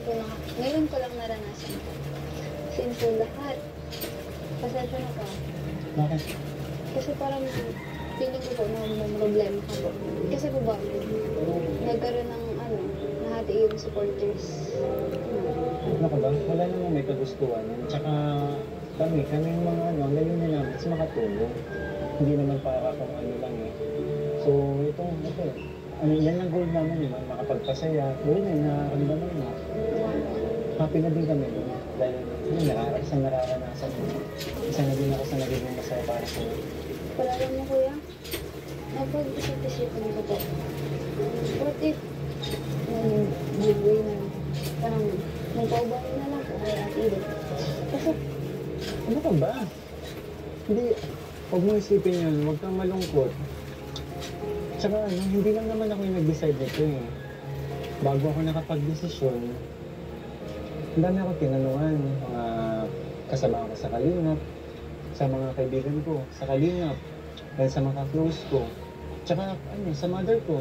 ngayon ko lang naranasan ko. Simple lahat. Pasensya na ka. Bakit? Kasi parang feeling ko po na may problema ka po. Kasi po ba, nagkaroon ng nahati yung supporters. Ano ka ba? Wala namang may kagustuhan yan. Tsaka kami yung mga layunin namin is makatulong. Hindi naman para kung ano lang eh. So, ito, yan ang goal namin, makapagpasaya. Yun eh, nakaramdaman mo. Happy na din kami doon. Dahil isang nararanasan mo. Isa na din ako sa nagiging masaya para sa iyo. Wala lang mo, kuya. Napag-isip-isipan ko po. What if, giveaway na lang. Parang, magpaubahin na lang po kay Ate Eden. Kasi, ano ka ba? Hindi, huwag mo isipin yun. Huwag kang malungkot. Tsaka hindi lang naman ako yung nag-decide nito eh. Bago ako nakapag-desisyon, ang dami ako tinanungan, mga kasama ko sa Kalingap, sa mga kaibigan ko, sa Kalingap, dahil sa mga close ko. Tsaka, sa mother ko.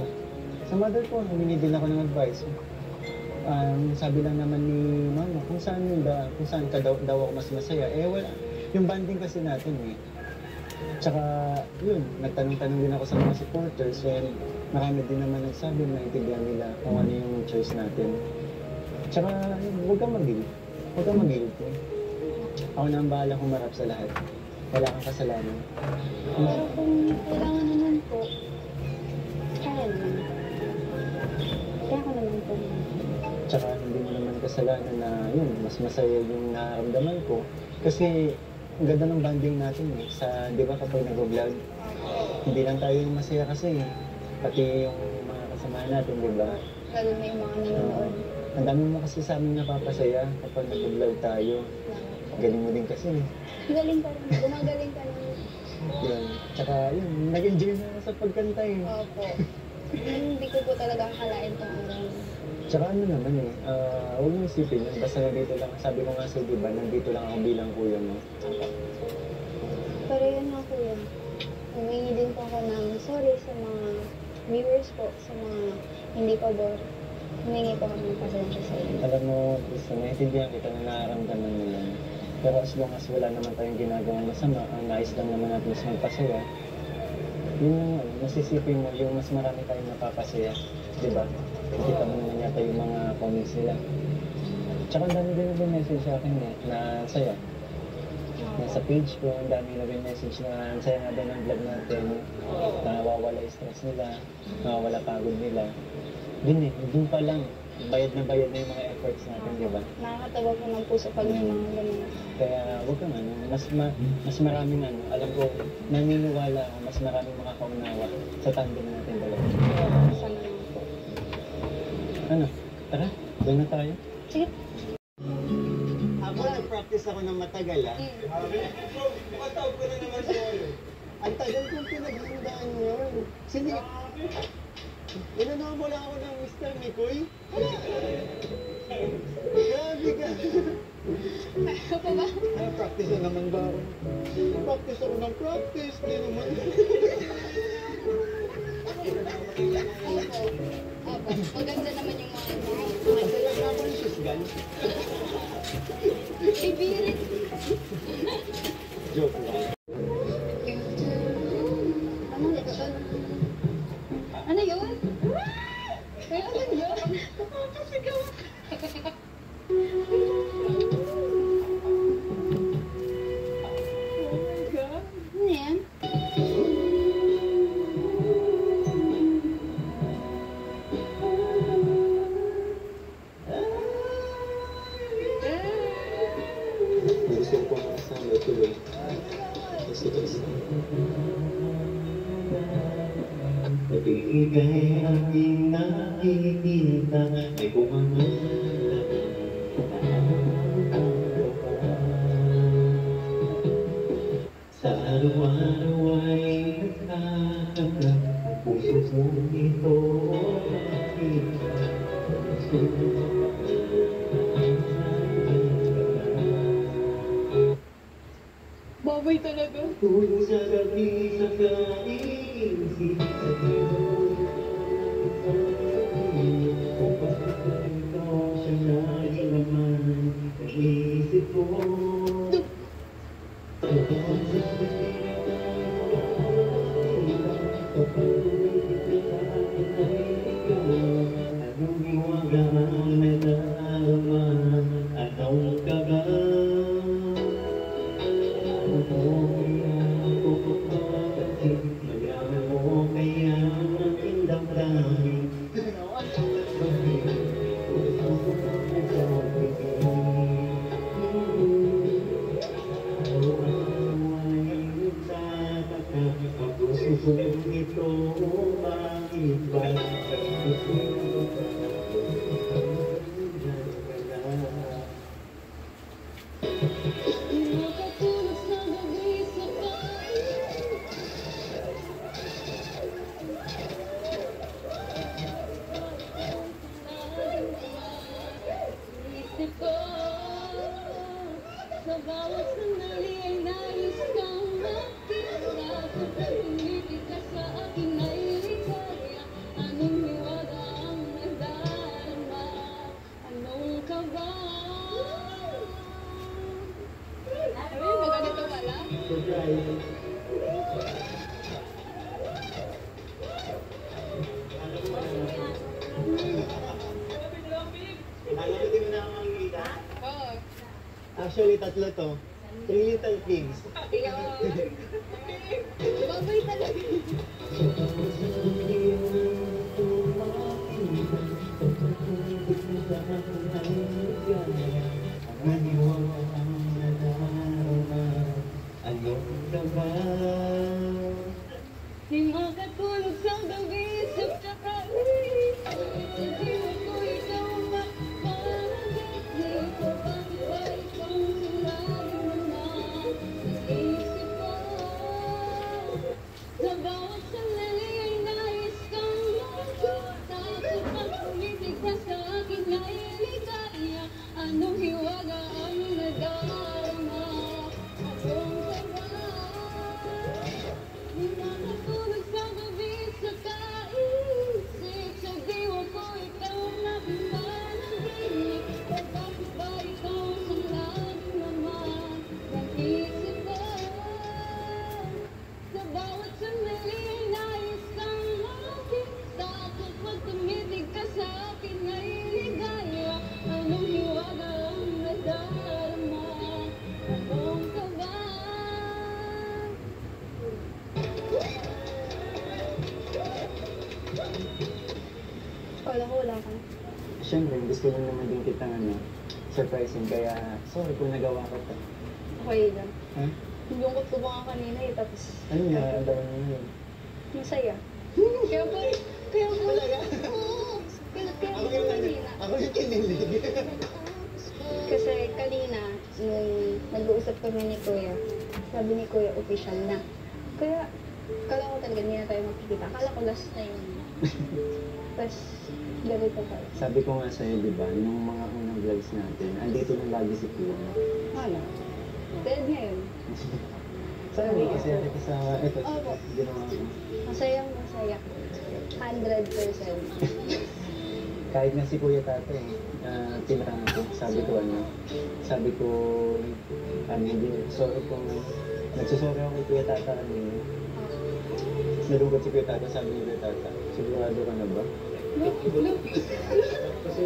Sa mother ko, humingi din ako ng advice. Sabi lang naman ni mama, kung saan ka daw ako mas masaya. Eh, wala. Yung banding kasi natin eh. Tsaka, yun, nagtanong-tanong din ako sa mga supporters and marami din naman nagsabi na naintindihan nila kung ano yung choice natin. Tsaka, huwag kang mag-guilt. Huwag kang mag-guilt eh. Ako na ang bahala humarap sa lahat. Wala kang kasalanan. pero kung kailangan naman po, kaya naman. Kaya ko naman po. Tsaka, hindi mo naman kasalanan na yun, mas masaya yung nararamdaman ko. Kasi, ang ganda ng banding natin eh. Di ba kapag nag-vlog, hindi lang tayo yung masaya kasi eh. Pati yung mga kasama natin, di ba? Lalo na yung mga nanonood. Ang dami mo kasi sa amin napapasaya kapag nag-vlog tayo. Galing mo din kasi. Galing ka rin. Gumagaling ka rin. Yun. Tsaka yun, nag-enjoy na ako sa pagkanta eh. Opo. Hindi ko po talaga akalain tong araw. Tsaka ano naman eh, huwag mo isipin yun. Basta nandito lang, sabi ko nga sa diba, nandito lang ako bilang kuya mo. Opo. Pero yun nga kuya, humingi din po ako ng sorry sa mga viewers po, sa mga hindi pa bor. Humingi po ako ng pasensya sa inyo. Alam mo, gusto naiintindihan kita na nararamdaman mo yan. Pero as long as wala naman tayong ginagawang masama, ang nais lang naman natin is magpasaya, yun yung masisipin mo, yung mas marami tayong napapasaya. Diba? Kita mo naman yata yung mga comments nila. Tsaka ang dami din nag-message sa akin eh, na saya. Nasa page ko, ang dami nag-message na ang saya nga daw ng vlog natin, nawawala yung stress nila, nawawala pagod nila. Dun pa lang, bayad na yung mga efforts natin, di ba? Nakakatawa po ng puso pag may mga ganun. Kaya huwag kang mas maraming alam ko, naniniwala ako, mas maraming makakaunawa sa tandem natin dalawa. Sana naman po. Tara, doon na tayo. Sige. Ako nag-practice ako ng matagal Matawag ko na naman sa'yo. Ang tagal kong pinaghandaan yun. Sige. Inanaw mo lang ako ng Mr. Mikoy. Grabe ka. Ayaw pa ba? Practice na naman ba ako? Practice ako ng practice. Di naman. Opo. Maganda naman yung mga Ang talaga ako ng susgan. ibirit. Joke lang. Ano yun? Ano yun? Nakakasigaw. Oh my God. Ano yan? Gusto ko pang kasama tuloy. Kasi. Ibigay ang aking nakikita ay kung ano sa araw-araw ay nagkakagap ang puso kong ito Babay talaga. tulog sa gabi sa kaisip sa iyo kung bakit ikaw siya narinig Anong hiwaga may darama? Anong kaba? Mayaman mo kaya aking damdamin. Ito bakit ba? Nakatulog sa gabi sa bahay. Isip ko, sa bawat sandali ay nais kang makita. Kapag tumitig ka sa akin ay ligaya. Anong hiwaga ang nadarama? Anong kaba? Ay, maganda wala? Oo. Actually, tatlo to. Three little pigs. Babay talaga. Di makatulog sa gabi sa kakalit. Hindi ko ikaw mapalagay. Ko bakit ba ikaw lagi naman? Naisip ko, sa bawat sandali ay nais kang makita. Kapag tumitig ka sa akin ay ligaya. Anong hiwaga ang nadarama? Anong kaba? Di makatulog sa gabi sa kaisip. Sa diwa ko ikaw ang aking panaginip. Bakit ba ikaw ang lagi naman? Naisip ko, sa bawat sandali ay nais kang makita. Kapag tumitig ka sa akin ay ligaya. Anong hiwaga ang nadarama? Anong kaba? Wala ka. Siyempre, gusto lang naman din kitang surprising. Kaya, sorry kung nagawa ko to. Okay lang. Ha? Lungkot ko ba nga kanina eh, tapos Ano nga, ang dami mo yun? masaya. Kaya po, Talaga? oo. Kaya po Ako yung kanina. Ako yung kinilig. Kasi kanina, nung nag-uusap kami ni Kuya, sabi ni Kuya, official na. Kaya, kala ko talaga hindi na tayo makikita. Kala ko last na yun. Tapos, ganito pa. Sabi ko nga sa'yo, di ba, nung mga unang vlogs natin, andito lang lagi si Kuya. Wala. Dead ngayon. Sabi kasi ito sa, ito, Opo. ginawa ko. Masayang masaya. 100%. Kahit nga si Kuya Tata tinanong ko, sabi ko, hindi, sorry kung, nagsusorry ako kay Kuya Tata kanina. Nalungkot si Kuya Tata, sabi ni Kuya Tata, sigurado ka na ba? Kasi,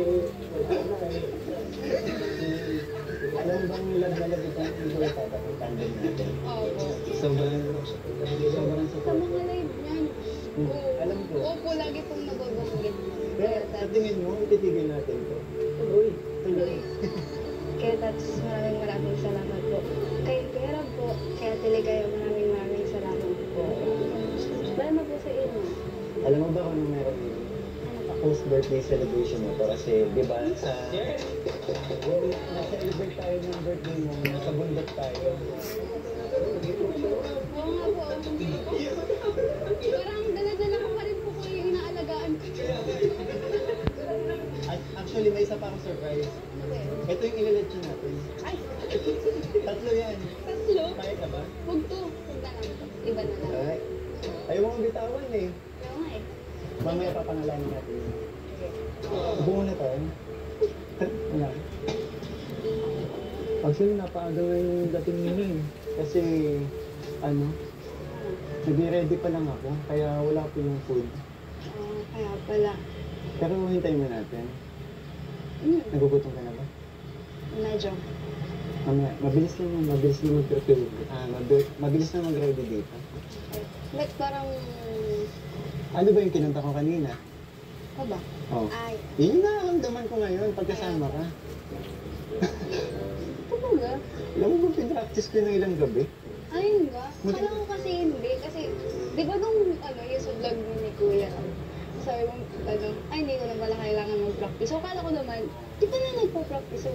alam mo bang love na love ito ni Kuya Tata kung tandem natin? Opo. Sobrang Sa support. mga live niyan. Oo. Alam ko. Opo, lagi pong nababanggit. Kaya sa tingin mo, ititigil natin to. Uy, tuloy. Kaya that's maraming salamat po. Kay Kuya po, kaya Tiligaya maraming salamat po. Salamat po sa inyo. Alam mo ba kung anong meron yun? Ano pa? Post-birthday celebration mo to kasi, di ba, na-celebrate tayo ng birthday mo, nasa bundok tayo. Oo nga po. Parang dala-dala ko pa rin po ko yung inaalagaan ko. At actually, may isa pa akong surprise. Ano ba yun? Ito yung ililetsyon natin. Ay! Tatlo yan. Tatlo? Kaya ka ba? Huwag to. Huwag na lang to. Iba na lang. Ay. Ayaw mo bitawan eh. Kaya nga eh. Mamaya papangalanin natin. Sige. Upo muna tayo. Wala. Actually, napaaga yung dating nila eh. Kasi, nag-ready pa lang ako, kaya wala pa yung food. Kaya pala. Pero hintayin mo natin. Hmm, Nagugutom ka na ba? medyo. Mamaya, mabilis na mag-prepare. Mabilis na mag-ready dito. Like parang... Ano ba yung kinanta ko kanina? Ano ba? Oh. Ay, Yun yung nakakamdaman ko ngayon pagkasama ka. talaga? Alam mo ba, pinractice ko ng ilang gabi? Ayun nga. Buti- Kala ko kasi hindi. Kasi, di ba nung yung sa vlog mo ni Kuya, sabi mo, ay hindi ko na pala kailangan mag-practice. So, kala ko naman, di ba na nagpo-practice? So,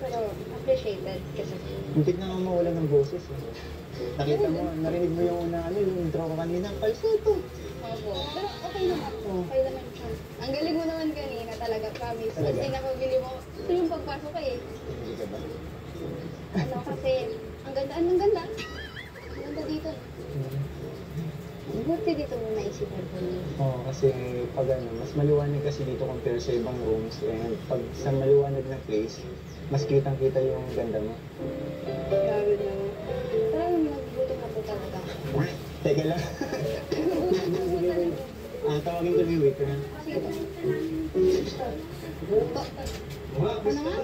pero appreciated kasi. Muntik na nga mawala ng boses. Eh. Nakita mo, narinig mo yung una, yung intro ko kanina, falsetto. Opo. Pero okay naman. Oh. Okay naman siya. Ang galing mo naman kanina talaga, promise. Talaga? Kasi nakabili mo, ito yung pagpasok ko eh. Hindi ka ba? Ano kasi, ang ganda. Ang ganda dito. Buti dito mo naisipan ko niya. Oo, kasi pag ano, mas maliwanag kasi dito compare sa ibang rooms. And pag sa maliwanag na place, mas kitang-kita yung ganda mo. Grabe naman. Parang nagugutom na po talaga. Teka lang. Nagugutom na po talaga. Tawagin ko na yung waiter. Sige po. Ano nga?